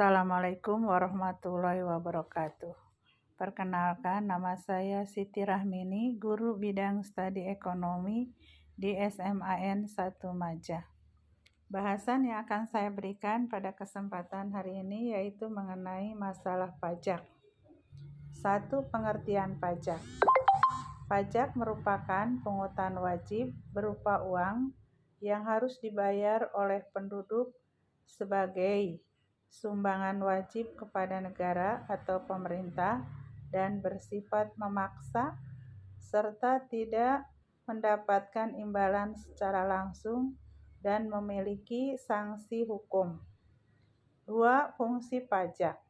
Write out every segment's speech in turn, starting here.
Assalamualaikum warahmatullahi wabarakatuh. Perkenalkan, nama saya Siti Rahmini, guru bidang studi ekonomi di SMAN 1 Majah. Bahasan yang akan saya berikan pada kesempatan hari ini yaitu mengenai masalah pajak. 1. Pengertian pajak. Pajak merupakan pungutan wajib berupa uang yang harus dibayar oleh penduduk sebagai sumbangan wajib kepada negara atau pemerintah dan bersifat memaksa serta tidak mendapatkan imbalan secara langsung dan memiliki sanksi hukum. 2. Fungsi pajak.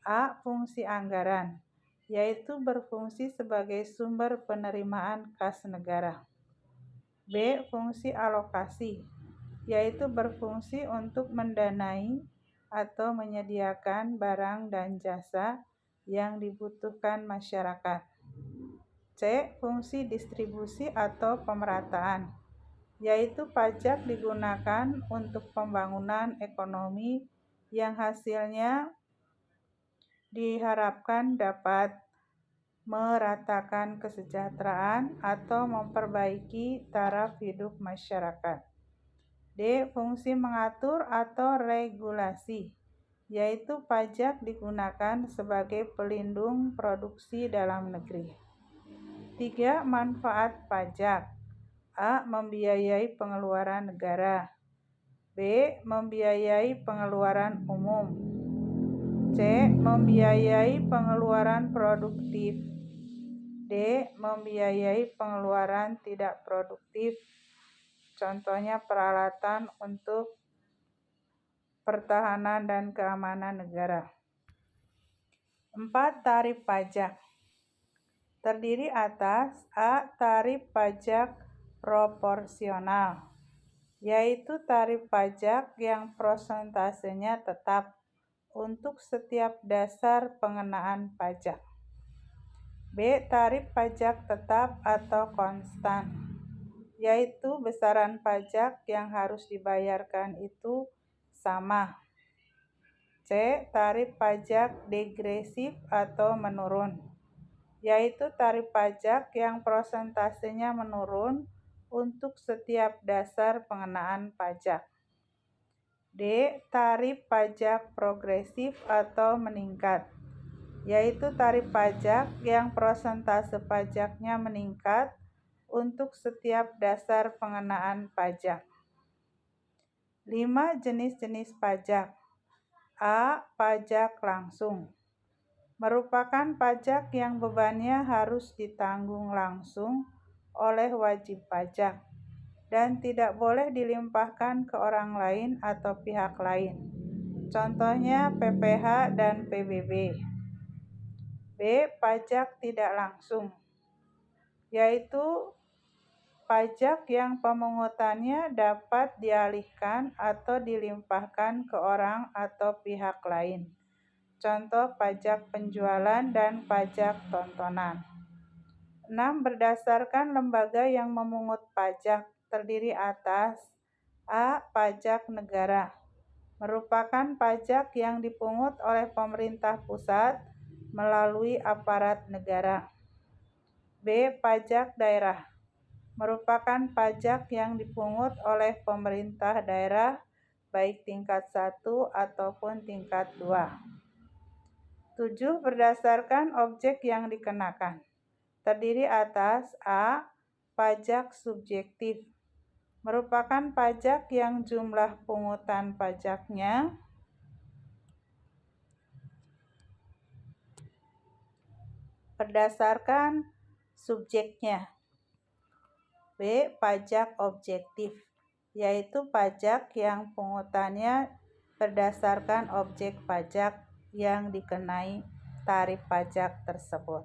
A. Fungsi anggaran, yaitu berfungsi sebagai sumber penerimaan kas negara. B. Fungsi alokasi, yaitu berfungsi untuk mendanai atau menyediakan barang dan jasa yang dibutuhkan masyarakat. C. Fungsi distribusi atau pemerataan, yaitu pajak digunakan untuk pembangunan ekonomi yang hasilnya diharapkan dapat meratakan kesejahteraan atau memperbaiki taraf hidup masyarakat. D. Fungsi mengatur atau regulasi, yaitu pajak digunakan sebagai pelindung produksi dalam negeri. 3. Manfaat pajak. A. Membiayai pengeluaran negara. B. Membiayai pengeluaran umum. C. Membiayai pengeluaran produktif. D. Membiayai pengeluaran tidak produktif. Contohnya peralatan untuk pertahanan dan keamanan negara. 4. Tarif pajak. Terdiri atas A. Tarif pajak proporsional, yaitu tarif pajak yang prosentasenya tetap untuk setiap dasar pengenaan pajak. B. Tarif pajak tetap atau konstan, yaitu besaran pajak yang harus dibayarkan itu sama. C. Tarif pajak degresif atau menurun, yaitu tarif pajak yang prosentasenya menurun untuk setiap dasar pengenaan pajak. D. Tarif pajak progresif atau meningkat, yaitu tarif pajak yang prosentase pajaknya meningkat untuk setiap dasar pengenaan pajak. 5. Jenis-jenis pajak. A. Pajak langsung, merupakan pajak yang bebannya harus ditanggung langsung oleh wajib pajak dan tidak boleh dilimpahkan ke orang lain atau pihak lain. Contohnya PPh dan PBB. B. Pajak tidak langsung, yaitu pajak yang pemungutannya dapat dialihkan atau dilimpahkan ke orang atau pihak lain. Contoh pajak penjualan dan pajak tontonan. 6. Berdasarkan lembaga yang memungut pajak, terdiri atas A. Pajak negara, merupakan pajak yang dipungut oleh pemerintah pusat melalui aparat negara. B. Pajak daerah, merupakan pajak yang dipungut oleh pemerintah daerah baik tingkat 1 ataupun tingkat 2. 7. Berdasarkan objek yang dikenakan, terdiri atas A. Pajak subjektif, merupakan pajak yang jumlah pungutan pajaknya berdasarkan subjeknya. B. Pajak objektif, yaitu pajak yang pungutannya berdasarkan objek pajak yang dikenai tarif pajak tersebut.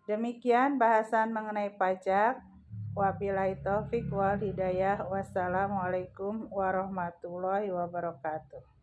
Demikian bahasan mengenai pajak. Wabillahi taufik wal hidayah. Wassalamualaikum warahmatullahi wabarakatuh.